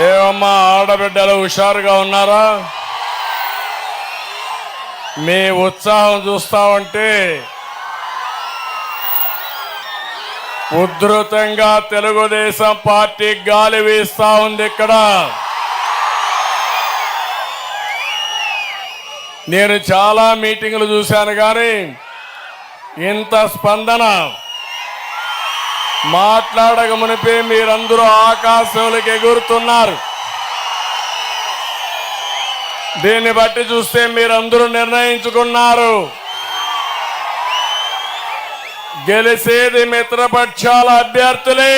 ఏమమ్మా ఆడబిడ్డలు హుషారుగా ఉన్నారా? మీ ఉత్సాహం చూస్తా ఉంటే ఉధృతంగా తెలుగుదేశం పార్టీ గాలి వీస్తా ఉంది. ఇక్కడ నేను చాలా మీటింగులు చూశాను, కానీ ఇంత స్పందన మాట్లాడక మునిపే మీరందరూ ఆకాశంలోకి ఎగురుతున్నారు. దీన్ని బట్టి చూస్తే మీరందరూ నిర్ణయించుకున్నారు, గెలిసేది మిత్రపక్షాల అభ్యర్థులే.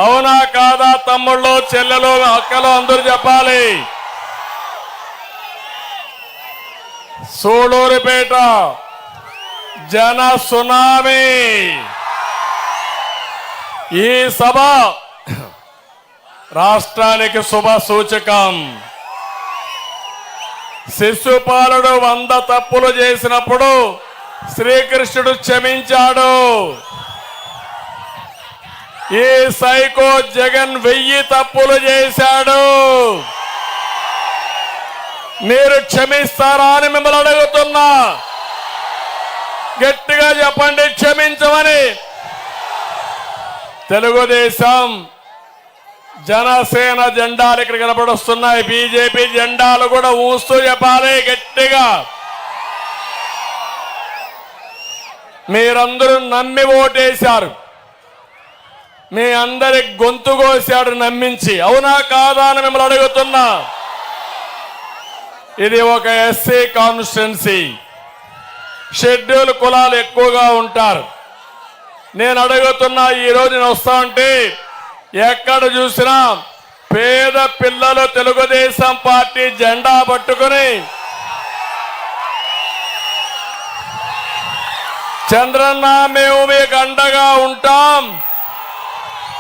అవునా కాదా తమ్ముళ్ళు, చెల్లెలు, అక్కలు అందరూ చెప్పాలి. సూళూరుపేట జన సునామీ. ఈ సభ రాష్ట్రానికి శుభ సూచకం. శిశుపాలుడు 100 తప్పులు చేసినప్పుడు శ్రీకృష్ణుడు క్షమించాడు. ఈ సైకో జగన్ 1000 తప్పులు చేశాడు. మీరు క్షమిస్తారా అని మిమ్మల్ని అడుగుతున్నా. గట్టిగా చెప్పండి, క్షమించమని. తెలుగుదేశం జనసేన జెండాలు ఇక్కడ కనపడొస్తున్నాయి. బీజేపీ జెండాలు కూడా ఊస్తూ చెప్పాలి గట్టిగా. మీరందరూ నమ్మి ఓటేశారు. మీ అందరి గొంతు కోశాడు నమ్మించి. అవునా కాదా అని మిమ్మల్ని అడుగుతున్నా. ఇది ఒక ఎస్సీ కాన్స్టిట్యున్సీ. షెడ్యూల్ కులాలు ఎక్కువగా ఉంటారు. నేను అడుగుతున్నా, ఈరోజు నేను వస్తా ఉంటే ఎక్కడ చూసినా పేద పిల్లలు తెలుగుదేశం పార్టీ జెండా పట్టుకుని చంద్రన్న మేము మీకు అండగా ఉంటాం,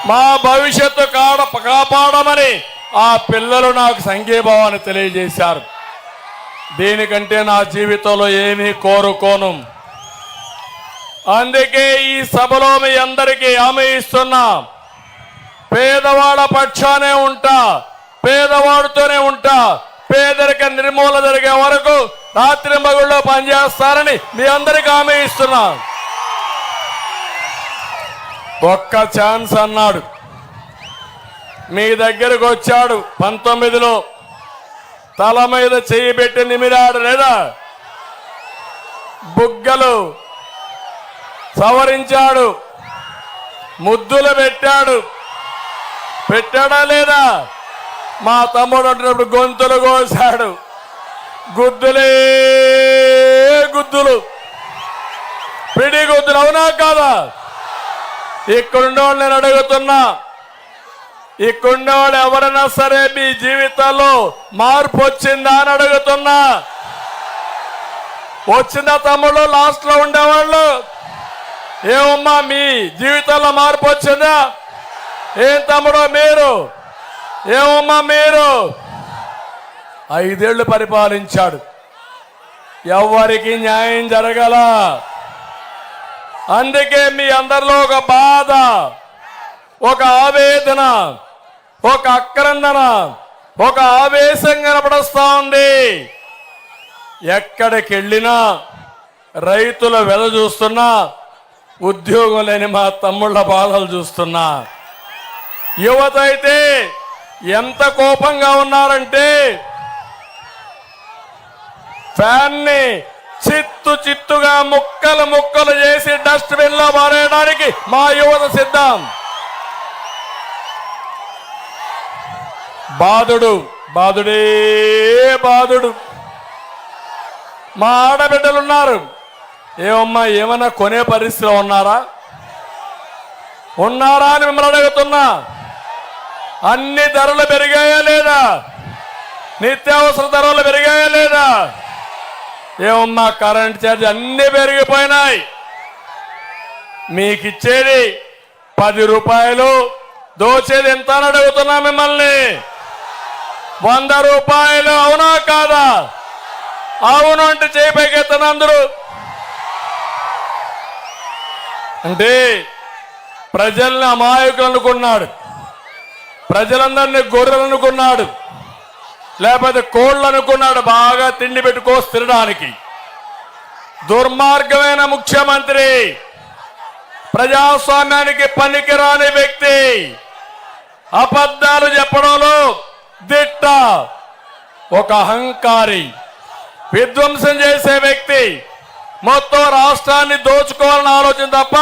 మా భవిష్యత్తు కాపాడమని ఆ పిల్లలు నాకు సంఘీభావాన్ని తెలియజేశారు. దీనికంటే నా జీవితంలో ఏమీ కోరుకోను. అందుకే ఈ సభలో మీ అందరికీ హామీ ఇస్తున్నా, పేదవాళ్ళ పక్షానే ఉంటా, పేదవాడితోనే ఉంటా. పేదరిక నిర్మూలన జరిగే వరకు రాత్రి మగుళ్ళో పనిచేస్తారని మీ అందరికీ హామీ ఇస్తున్నా. ఒక్క ఛాన్స్ అన్నాడు. మీ దగ్గరకు వచ్చాడు 19లో, తల మీద చెయ్యి పెట్టి నిమిరాడు లేదా? బుగ్గలు సవరించాడు, ముద్దులు పెట్టాడా లేదా? మా తమ్ముడు అంటున్నప్పుడు గొంతులు కోసాడు. గుద్దులే గుద్దులు, పిడి గుద్దులు. అవునా కాదా? ఇక్కడుండేవాళ్ళు నేను అడుగుతున్నా, ఇక్కడుండేవాళ్ళు ఎవరైనా సరే మీ జీవితాల్లో మార్పు వచ్చిందా అని అడుగుతున్నా. వచ్చిందా తమ్ముళ్ళు? లాస్ట్ లో ఉండేవాళ్ళు ఏమమ్మా మీ జీవితాల్లో మార్పు వచ్చిందా? ఏం తమ్ముడు మీరు? ఏమమ్మా మీరు? 5 ఏళ్లు పరిపాలించాడు, ఎవరికి న్యాయం జరగల. అందుకే మీ అందరిలో ఒక బాధ, ఒక ఆవేదన, ఒక ఆక్రందన, ఒక ఆవేశం కనపడొస్తా ఉంది. ఎక్కడికి వెళ్ళినా రైతుల వెల చూస్తున్నా, ఉద్యోగం లేని మా తమ్ముళ్ళ బాధలు చూస్తున్నా. యువత అయితే ఎంత కోపంగా ఉన్నారంటే ఫ్యాన్ని చిత్తుగా ముక్కలు చేసి డస్ట్బిన్ లో మారేయడానికి మా యువత సిద్ధం. బాధుడే బాధుడు. మా ఆడబిడ్డలున్నారు. ఏమమ్మా ఏమన్నా కొనే పరిస్థితిలో ఉన్నారా అని మిమ్మల్ని అడుగుతున్నా. అన్ని ధరలు పెరిగాయా లేదా? నిత్యావసర ధరలు పెరిగాయా లేదా? ఏమమ్మా కరెంట్ ఛార్జ్ అన్ని పెరిగిపోయినాయి. మీకు ఇచ్చేది 10 రూపాయలు, దోచేది ఎంత అని అడుగుతున్నా మిమ్మల్ని. 100 రూపాయలు. అవునా కాదా? అవును అంటే చేయి పైకెత్తనా అందరూ. అంటే ప్రజల్ని అమాయకులు అనుకున్నాడు. ప్రజలందరినీ గొర్రెలు అనుకున్నాడు, లేకపోతే కోళ్ళు అనుకున్నాడు, బాగా తిండి పెట్టుకోసి తినడానికి. దుర్మార్గమైన ముఖ్యమంత్రి, ప్రజాస్వామ్యానికి పనికిరాని వ్యక్తి, అబద్ధాలు చెప్పడంలో దిట్ట, ఒక అహంకారి, విధ్వంసం చేసే వ్యక్తి, మొత్తం రాష్ట్రాన్ని దోచుకోవాలని ఆలోచన తప్ప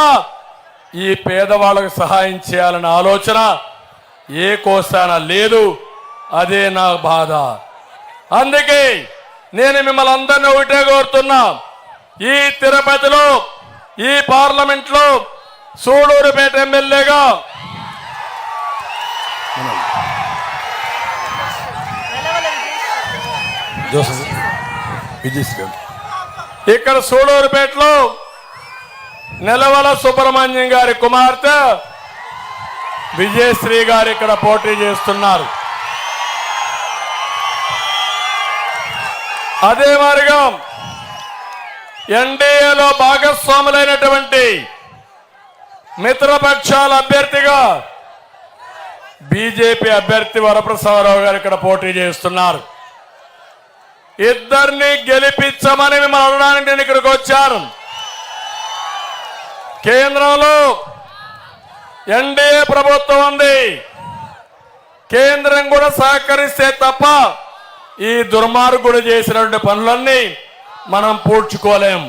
ఈ పేదవాళ్ళకు సహాయం చేయాలన్న ఆలోచన ఏ కోసాన లేదు. అదే నా బాధ. అందుకే నేను మిమ్మల్ని అందరినీ ఒకటే కోరుతున్నా, ఈ తిరుపతిలో, ఈ పార్లమెంట్లో సూళూరుపేట ఎమ్మెల్యేగా ఇక్కడ సూళూరుపేటలో నెలవల సుబ్రహ్మణ్యం గారి కుమార్తె విజయశ్రీ గారు ఇక్కడ పోటీ చేస్తున్నారు. అదే మాదిరిగా ఎన్డీఏలో భాగస్వాములైనటువంటి మిత్రపక్షాల అభ్యర్థిగా బీజేపీ అభ్యర్థి వరప్రసాదరావు గారు ఇక్కడ పోటీ చేస్తున్నారు. ఇద్దరిని గెలిపించమని మిమ్మల్ని అడగడానికి నేను ఇక్కడికి వచ్చాను. కేంద్రంలో ఎన్డీఏ ప్రభుత్వం ఉంది, కేంద్రం కూడా సహకరిస్తే తప్ప ఈ దుర్మార్గుడు చేసినటువంటి పనులన్నీ మనం పూడ్చుకోలేం.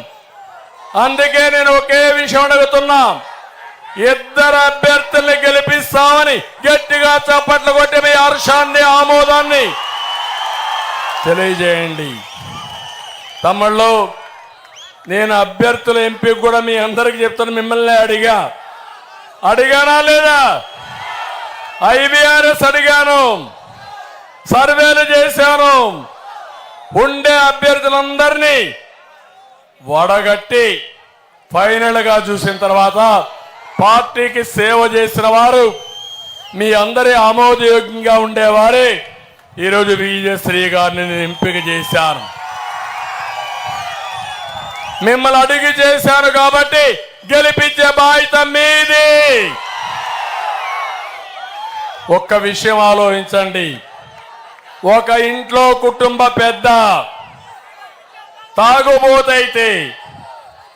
అందుకే నేను ఒకే విషయం అడుగుతున్నా, ఇద్దరు అభ్యర్థుల్ని గెలిపిస్తామని గట్టిగా చప్పట్లు కొట్టి మీ హర్షాన్ని, ఆమోదాన్ని తెలియజేయండి. తమ్ముళ్ళు, నేను అభ్యర్థుల ఎంపీ కూడా మీ అందరికి చెప్తాను, మిమ్మల్ని అడిగానా లేదా? IVRS అడిగాను, సర్వేలు చేశాను. ఉండే అభ్యర్థులందరినీ వడగట్టి ఫైనల్ గా చూసిన తర్వాత పార్టీకి సేవ చేసిన వారు, మీ అందరి ఆమోదయోగ్యంగా ఉండేవారే ఈరోజు విజయశ్రీ గారిని నేను ఎంపిక చేశాను. మిమ్మల్ని అడిగి చేశాను కాబట్టి గెలిపించే బాధ్యత మీది. ఒక్క విషయం ఆలోచించండి, ఒక ఇంట్లో కుటుంబ పెద్ద తాగుబోతైతే,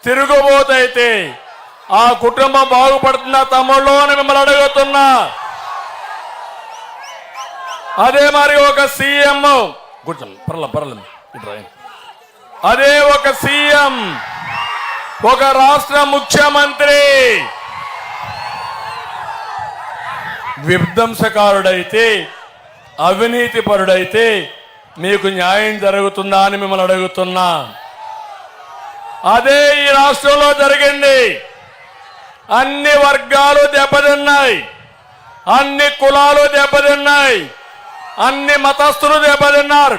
తిరుగుబోతైతే ఆ కుటుంబం బాగుపడుతుందా తమ్ముళ్ళు అని మిమ్మల్ని అడుగుతున్నా. అదే మరి ఒక సీఎం, అదే ఒక సీఎం, ఒక రాష్ట్ర ముఖ్యమంత్రి విధ్వంసకారుడైతే, అవినీతి పరుడైతే మీకు న్యాయం జరుగుతుందా అని మిమ్మల్ని అడుగుతున్నా. అదే ఈ రాష్ట్రంలో జరిగింది. అన్ని వర్గాలు దెబ్బతిన్నాయి, అన్ని కులాలు దెబ్బతిన్నాయి, అన్ని మతస్థులు దెబ్బతిన్నారు.